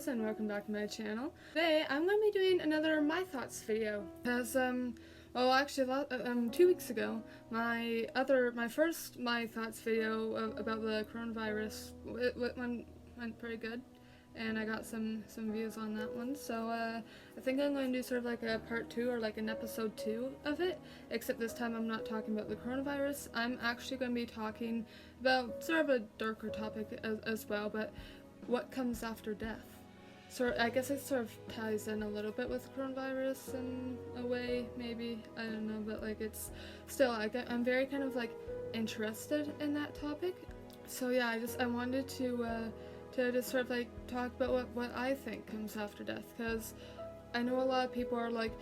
Rose and welcome back to my channel. Today I'm going to be doing another My Thoughts video because well actually 2 weeks ago my first My Thoughts video about the coronavirus went pretty good and I got some views on that one, so I think I'm going to do sort of like a part 2 or like an episode 2 of it, except this time I'm not talking about the coronavirus. I'm actually going to be talking about sort of a darker topic as well, but what comes after death. So I guess it sort of ties in a little bit with coronavirus in a way, maybe, I don't know, but like it's still, I'm very kind of like interested in that topic. So yeah, I wanted to just sort of like talk about what I think comes after death, because I know a lot of people are like,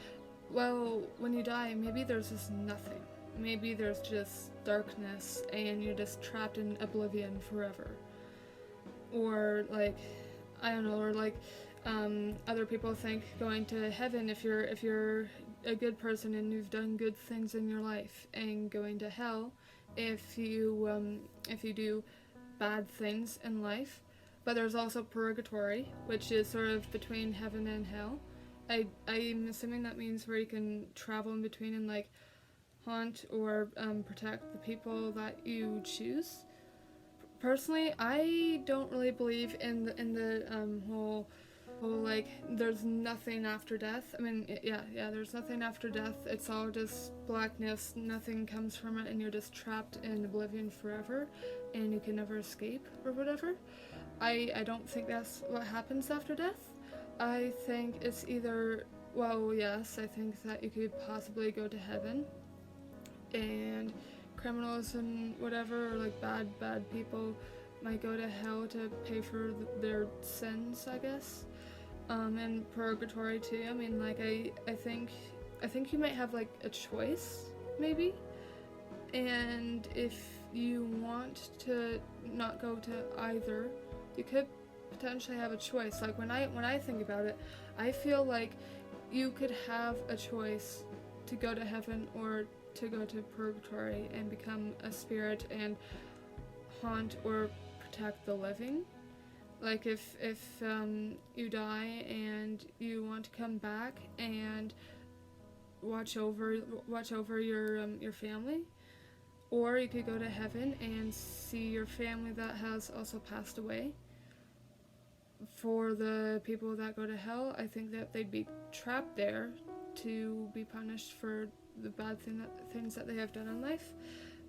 well, when you die, maybe there's just nothing. Maybe there's just darkness and you're just trapped in oblivion forever. Or like, I don't know, or like other people think going to heaven if you're a good person and you've done good things in your life, and going to hell if you do bad things in life. But there's also purgatory, which is sort of between heaven and hell. I'm assuming that means where you can travel in between and like haunt or protect the people that you choose. Personally, I don't really believe in the whole like there's nothing after death. I mean, yeah, there's nothing after death. It's all just blackness. Nothing comes from it, and you're just trapped in oblivion forever, and you can never escape or whatever. I don't think that's what happens after death. I think it's either, well, yes, I think that you could possibly go to heaven, and criminals and whatever, or like bad people might go to hell to pay for their sins, I guess. And purgatory too. I mean, like I think you might have like a choice, maybe. And if you want to not go to either, you could potentially have a choice. Like when I think about it, I feel like you could have a choice to go to heaven or to go to purgatory and become a spirit and haunt or protect the living. Like if you die and you want to come back and watch over your family, or you could go to heaven and see your family that has also passed away. For the people that go to hell, I think that they'd be trapped there to be punished for the bad things that they have done in life.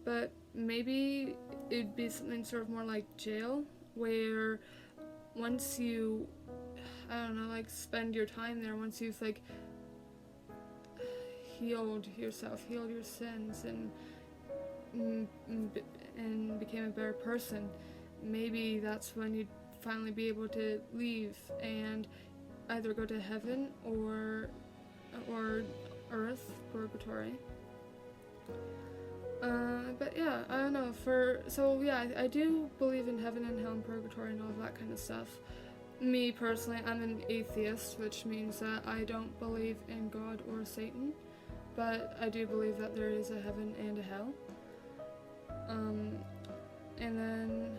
But maybe it'd be something sort of more like jail, where once you, I don't know, like spend your time there, once you've like healed yourself, healed your sins, and became a better person, maybe that's when you'd finally be able to leave and either go to heaven or earth, purgatory. But yeah, I don't know, so yeah, I do believe in heaven and hell and purgatory and all of that kind of stuff. Me personally, I'm an atheist, which means that I don't believe in God or Satan, but I do believe that there is a heaven and a hell. And then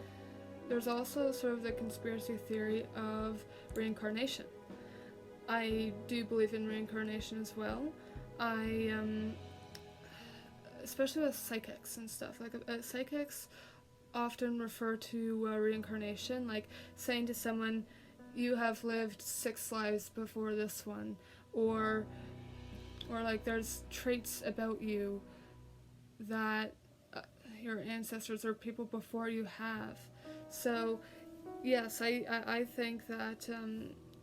there's also sort of the conspiracy theory of reincarnation. I do believe in reincarnation as well. Especially with psychics and stuff, like psychics often refer to reincarnation, like saying to someone, you have lived 6 lives before this one, or like there's traits about you that your ancestors or people before you have. So yes, I think that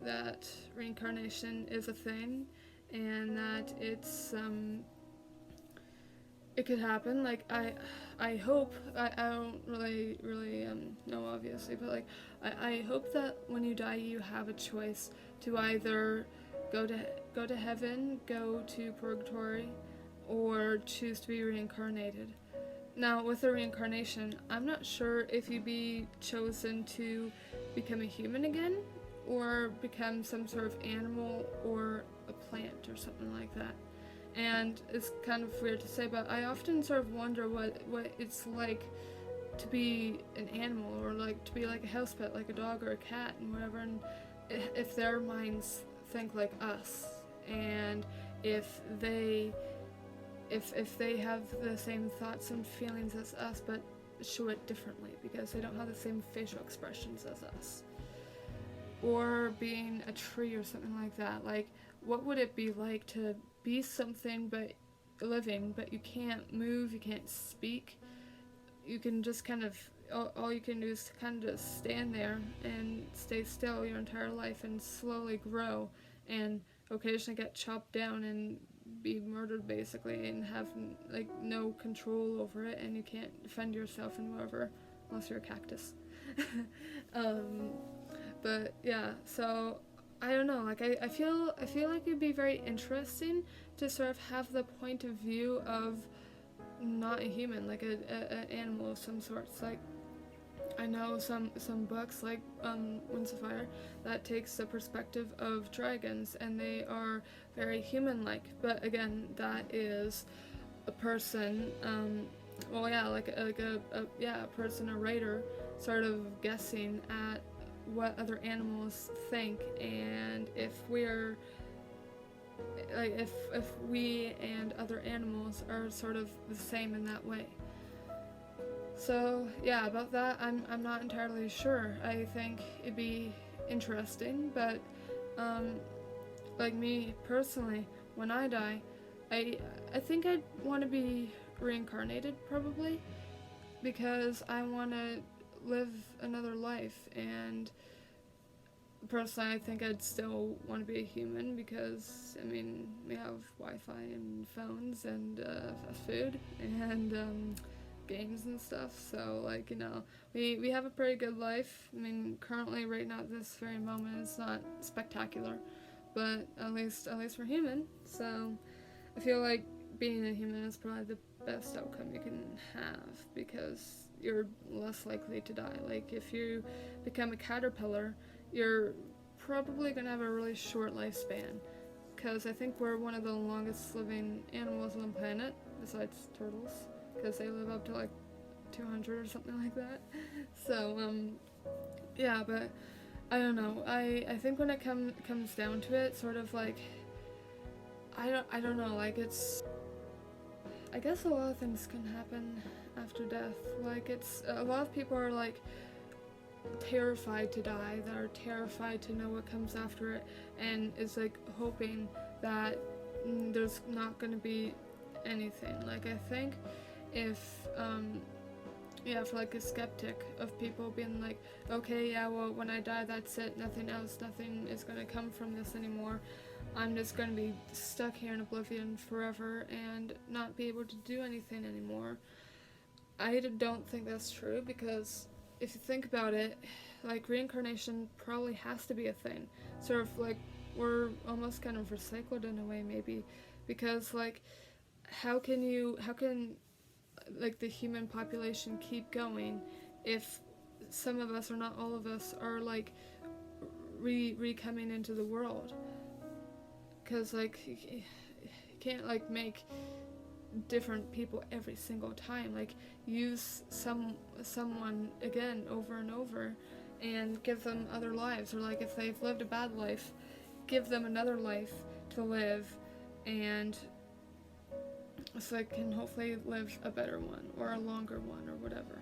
that reincarnation is a thing, and that it could happen. Like I hope, I don't really know obviously, but like I hope that when you die you have a choice to either go to heaven, go to purgatory, or choose to be reincarnated. Now with the reincarnation, I'm not sure if you'd be chosen to become a human again, or become some sort of animal or a plant or something like that. And it's kind of weird to say, but I often sort of wonder what it's like to be an animal, or like to be like a house pet, like a dog or a cat and whatever. And if their minds think like us, and if they have the same thoughts and feelings as us, but show it differently because they don't have the same facial expressions as us. Or being a tree or something like that. Like, what would it be like to be something but living, but you can't move, you can't speak, you can just kind of, all you can do is kind of just stand there and stay still your entire life and slowly grow and occasionally get chopped down and be murdered basically and have like no control over it, and you can't defend yourself and whatever unless you're a cactus. But yeah, so I don't know, like I feel like it'd be very interesting to sort of have the point of view of not a human, like an animal of some sorts. Like, I know some books like Winds of Fire that takes the perspective of dragons, and they are very human-like. But again, that is a person, like a person, a writer, sort of guessing at what other animals think, and if we're like if we and other animals are sort of the same in that way. So yeah, about that I'm not entirely sure. I think it'd be interesting, but like me personally, when I die, I think I'd want to be reincarnated probably, because I want to live another life, and personally I think I'd still want to be a human because, I mean, we have Wi-Fi and phones and food and games and stuff, so like, you know, we have a pretty good life. I mean, currently right now at this very moment it's not spectacular, but at least we're human, so I feel like being a human is probably the best outcome you can have, because you're less likely to die. Like, if you become a caterpillar, you're probably gonna have a really short lifespan, because I think we're one of the longest living animals on the planet, besides turtles, because they live up to like 200 or something like that. So yeah, but I don't know. I think when it comes down to it, sort of like, I don't know, like, it's, I guess a lot of things can happen after death. Like, it's, a lot of people are like terrified to die, that are terrified to know what comes after it, and is like hoping that there's not going to be anything. Like, I think if for like a skeptic of people being like, okay, yeah, well, when I die, that's it, nothing else, nothing is going to come from this anymore, I'm just going to be stuck here in oblivion forever and not be able to do anything anymore. I don't think that's true, because if you think about it, like, reincarnation probably has to be a thing. Sort of like, we're almost kind of recycled in a way, maybe, because like, how can like the human population keep going if some of us, or not all of us, are like coming into the world? Because like, you can't like make different people every single time. Like, use someone again over and over and give them other lives, or like, if they've lived a bad life, give them another life to live, and so they can hopefully live a better one or a longer one or whatever.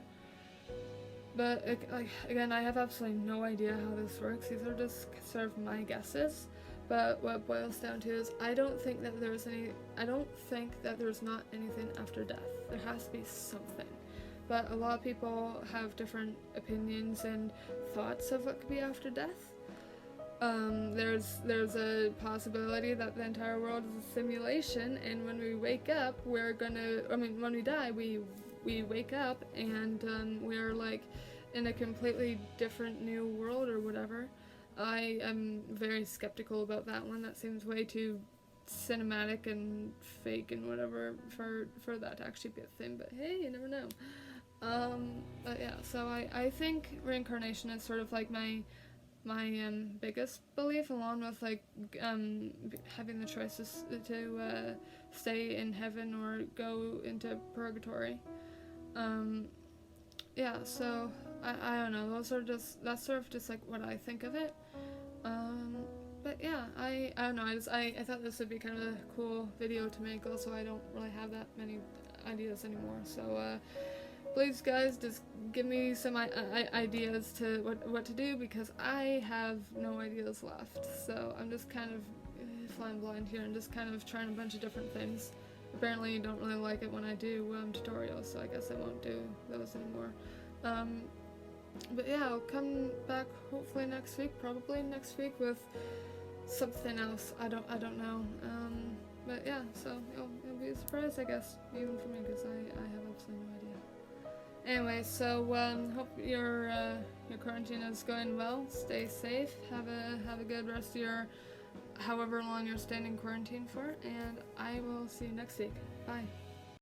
But like, again, I have absolutely no idea how this works. These are just sort of my guesses. But what it boils down to is, I don't think that there's not anything after death. There has to be something. But a lot of people have different opinions and thoughts of what could be after death. There's a possibility that the entire world is a simulation, and when we wake up, when we die, we wake up and we're like in a completely different new world or whatever. I am very skeptical about that one. That seems way too cinematic and fake and whatever for that to actually be a thing, but hey, you never know. But yeah, so I think reincarnation is sort of like my biggest belief, along with like having the choices to stay in heaven or go into purgatory. Yeah, so I don't know, that's sort of just like what I think of it. But yeah, I don't know, I thought this would be kind of a cool video to make. Also, I don't really have that many ideas anymore, so please guys, just give me some ideas to what to do, because I have no ideas left. So I'm just kind of flying blind here and just kind of trying a bunch of different things. Apparently you don't really like it when I do tutorials, so I guess I won't do those anymore. But yeah, I'll come back hopefully next week, probably next week, with something else. I don't know. But yeah, so it'll be a surprise, I guess, even for me, because I have absolutely no idea. Anyway, so hope your quarantine is going well. Stay safe. Have a good rest of your however long you're staying in quarantine for, and I will see you next week. Bye.